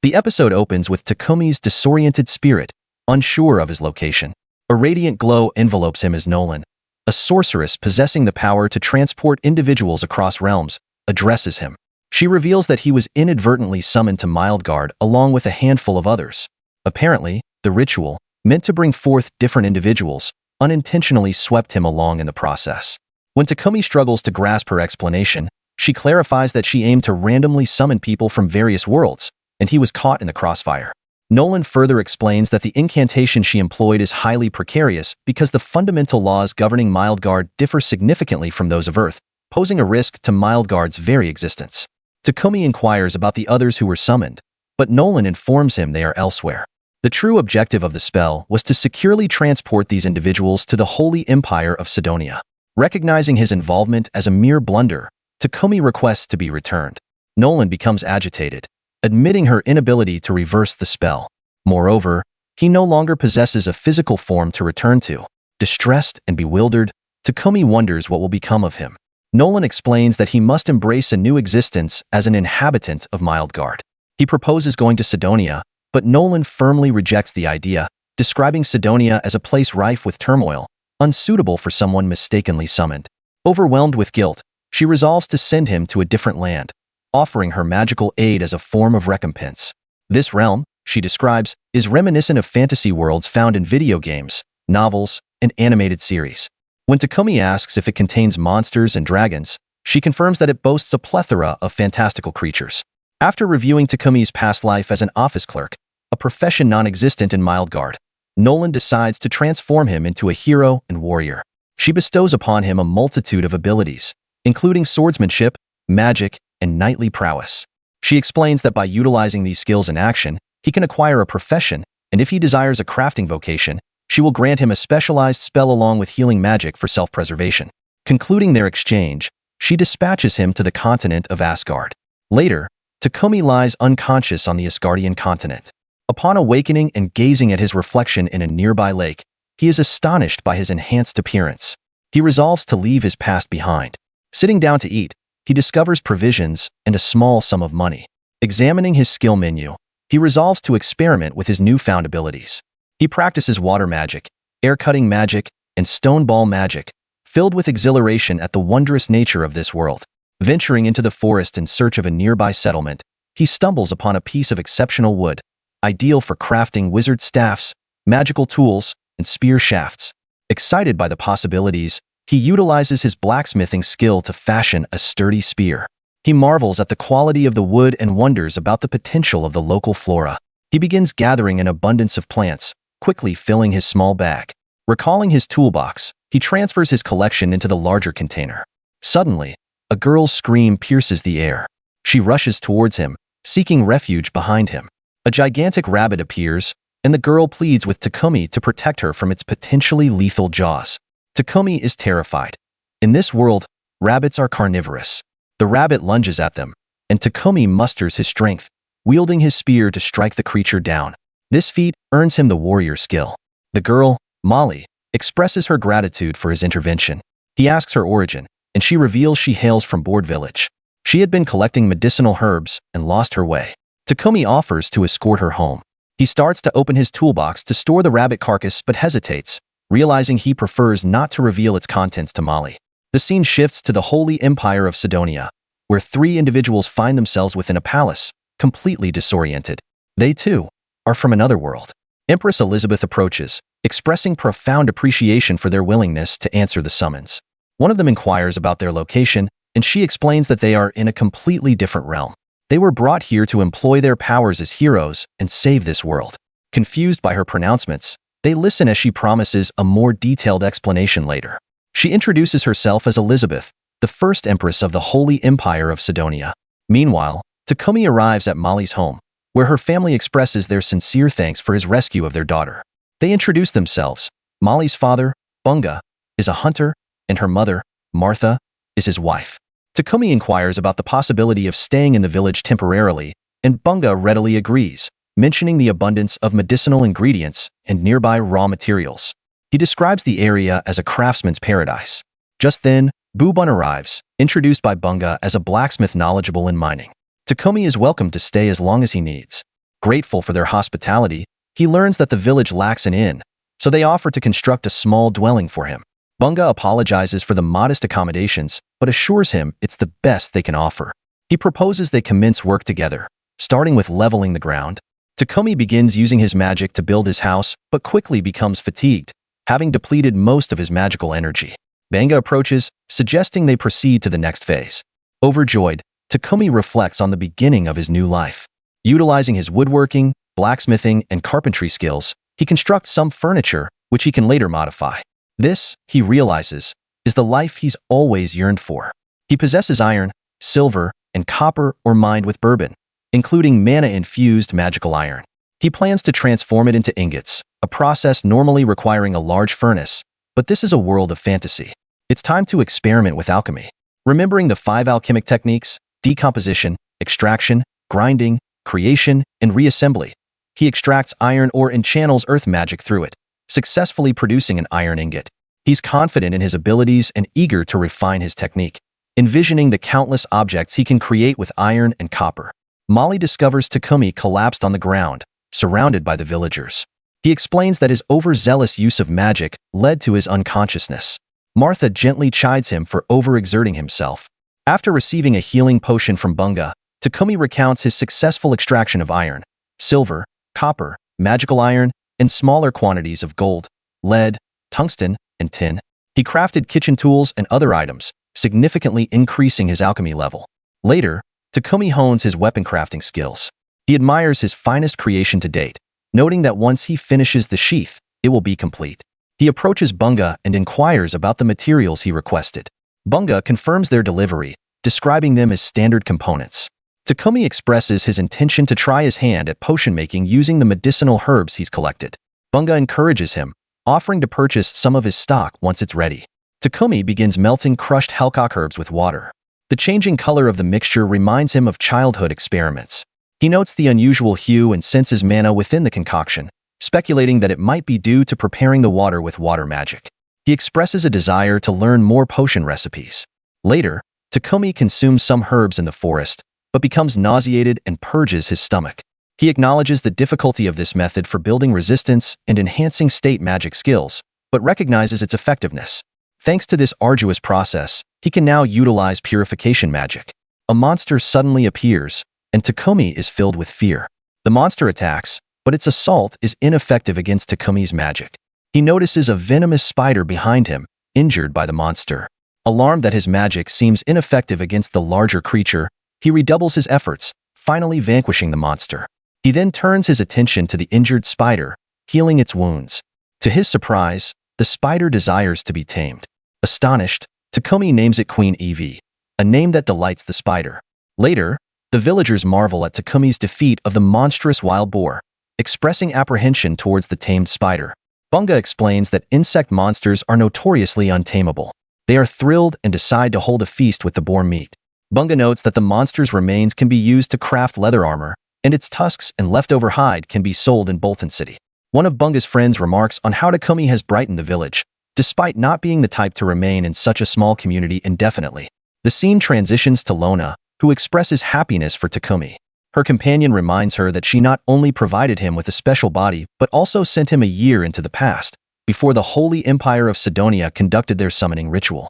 The episode opens with Takumi's disoriented spirit, unsure of his location. A radiant glow envelopes him as Nolan, a sorceress possessing the power to transport individuals across realms, addresses him. She reveals that he was inadvertently summoned to Mildgard along with a handful of others. Apparently, the ritual, meant to bring forth different individuals, unintentionally swept him along in the process. When Takumi struggles to grasp her explanation, she clarifies that she aimed to randomly summon people from various worlds, and he was caught in the crossfire. Nolan further explains that the incantation she employed is highly precarious because the fundamental laws governing Mildgard differ significantly from those of Earth, posing a risk to Mildgard's very existence. Takumi inquires about the others who were summoned, but Nolan informs him they are elsewhere. The true objective of the spell was to securely transport these individuals to the Holy Empire of Sidonia. Recognizing his involvement as a mere blunder, Takumi requests to be returned. Nolan becomes agitated, admitting her inability to reverse the spell. Moreover, he no longer possesses a physical form to return to. Distressed and bewildered, Takumi wonders what will become of him. Nolan explains that he must embrace a new existence as an inhabitant of Mildgard. He proposes going to Sidonia, but Nolan firmly rejects the idea, describing Sidonia as a place rife with turmoil, unsuitable for someone mistakenly summoned. Overwhelmed with guilt, she resolves to send him to a different land, offering her magical aid as a form of recompense. This realm, she describes, is reminiscent of fantasy worlds found in video games, novels, and animated series. When Takumi asks if it contains monsters and dragons, she confirms that it boasts a plethora of fantastical creatures. After reviewing Takumi's past life as an office clerk, a profession non-existent in Mildgard, Nolan decides to transform him into a hero and warrior. She bestows upon him a multitude of abilities, including swordsmanship, magic, and knightly prowess. She explains that by utilizing these skills in action, he can acquire a profession, and if he desires a crafting vocation, she will grant him a specialized spell along with healing magic for self-preservation. Concluding their exchange, she dispatches him to the continent of Asgard. Later, Takumi lies unconscious on the Asgardian continent. Upon awakening and gazing at his reflection in a nearby lake, he is astonished by his enhanced appearance. He resolves to leave his past behind. Sitting down to eat, he discovers provisions and a small sum of money. Examining his skill menu, he resolves to experiment with his newfound abilities. He practices water magic, air-cutting magic, and stone ball magic, filled with exhilaration at the wondrous nature of this world. Venturing into the forest in search of a nearby settlement, he stumbles upon a piece of exceptional wood, ideal for crafting wizard staffs, magical tools, and spear shafts. Excited by the possibilities, he utilizes his blacksmithing skill to fashion a sturdy spear. He marvels at the quality of the wood and wonders about the potential of the local flora. He begins gathering an abundance of plants, quickly filling his small bag. Recalling his toolbox, he transfers his collection into the larger container. Suddenly, a girl's scream pierces the air. She rushes towards him, seeking refuge behind him. A gigantic rabbit appears, and the girl pleads with Takumi to protect her from its potentially lethal jaws. Takumi is terrified. In this world, rabbits are carnivorous. The rabbit lunges at them, and Takumi musters his strength, wielding his spear to strike the creature down. This feat earns him the warrior skill. The girl, Molly, expresses her gratitude for his intervention. He asks her origin, and she reveals she hails from Board Village. She had been collecting medicinal herbs and lost her way. Takumi offers to escort her home. He starts to open his toolbox to store the rabbit carcass but hesitates, realizing he prefers not to reveal its contents to Molly. The scene shifts to the Holy Empire of Sidonia, where three individuals find themselves within a palace, completely disoriented. They, too, are from another world. Empress Elizabeth approaches, expressing profound appreciation for their willingness to answer the summons. One of them inquires about their location, and she explains that they are in a completely different realm. They were brought here to employ their powers as heroes and save this world. Confused by her pronouncements, they listen as she promises a more detailed explanation later. She introduces herself as Elizabeth, the first empress of the Holy Empire of Sidonia. Meanwhile, Takumi arrives at Molly's home, where her family expresses their sincere thanks for his rescue of their daughter. They introduce themselves. Molly's father, Bunga, is a hunter, and her mother, Martha, is his wife. Takumi inquires about the possibility of staying in the village temporarily, and Bunga readily agrees, mentioning the abundance of medicinal ingredients and nearby raw materials. He describes the area as a craftsman's paradise. Just then, Bubun arrives, introduced by Bunga as a blacksmith knowledgeable in mining. Takumi is welcome to stay as long as he needs. Grateful for their hospitality, he learns that the village lacks an inn, so they offer to construct a small dwelling for him. Bunga apologizes for the modest accommodations, but assures him it's the best they can offer. He proposes they commence work together, starting with leveling the ground. Takumi begins using his magic to build his house, but quickly becomes fatigued, having depleted most of his magical energy. Banga approaches, suggesting they proceed to the next phase. Overjoyed, Takumi reflects on the beginning of his new life. Utilizing his woodworking, blacksmithing, and carpentry skills, he constructs some furniture, which he can later modify. This, he realizes, is the life he's always yearned for. He possesses iron, silver, and copper ore mined with bourbon, including mana-infused magical iron. He plans to transform it into ingots, a process normally requiring a large furnace, but this is a world of fantasy. It's time to experiment with alchemy. Remembering the 5 alchemic techniques, decomposition, extraction, grinding, creation, and reassembly, he extracts iron ore and channels earth magic through it, successfully producing an iron ingot. He's confident in his abilities and eager to refine his technique, envisioning the countless objects he can create with iron and copper. Molly discovers Takumi collapsed on the ground, surrounded by the villagers. He explains that his overzealous use of magic led to his unconsciousness. Martha gently chides him for overexerting himself. After receiving a healing potion from Bunga, Takumi recounts his successful extraction of iron, silver, copper, magical iron, and smaller quantities of gold, lead, tungsten, and tin. He crafted kitchen tools and other items, significantly increasing his alchemy level. Later, Takumi hones his weapon crafting skills. He admires his finest creation to date, noting that once he finishes the sheath, it will be complete. He approaches Bunga and inquires about the materials he requested. Bunga confirms their delivery, describing them as standard components. Takumi expresses his intention to try his hand at potion making using the medicinal herbs he's collected. Bunga encourages him, offering to purchase some of his stock once it's ready. Takumi begins melting crushed hellcock herbs with water. The changing color of the mixture reminds him of childhood experiments. He notes the unusual hue and senses mana within the concoction, speculating that it might be due to preparing the water with water magic. He expresses a desire to learn more potion recipes. Later, Takumi consumes some herbs in the forest, but becomes nauseated and purges his stomach. He acknowledges the difficulty of this method for building resistance and enhancing state magic skills, but recognizes its effectiveness. Thanks to this arduous process, he can now utilize purification magic. A monster suddenly appears, and Takumi is filled with fear. The monster attacks, but its assault is ineffective against Takumi's magic. He notices a venomous spider behind him, injured by the monster. Alarmed that his magic seems ineffective against the larger creature, he redoubles his efforts, finally vanquishing the monster. He then turns his attention to the injured spider, healing its wounds. To his surprise, the spider desires to be tamed. Astonished, Takumi names it Queen Evie, a name that delights the spider. Later, the villagers marvel at Takumi's defeat of the monstrous wild boar, expressing apprehension towards the tamed spider. Bunga explains that insect monsters are notoriously untamable. They are thrilled and decide to hold a feast with the boar meat. Bunga notes that the monster's remains can be used to craft leather armor, and its tusks and leftover hide can be sold in Bolton City. One of Bunga's friends remarks on how Takumi has brightened the village, despite not being the type to remain in such a small community indefinitely. The scene transitions to Lona, who expresses happiness for Takumi. Her companion reminds her that she not only provided him with a special body, but also sent him a year into the past, before the Holy Empire of Sidonia conducted their summoning ritual.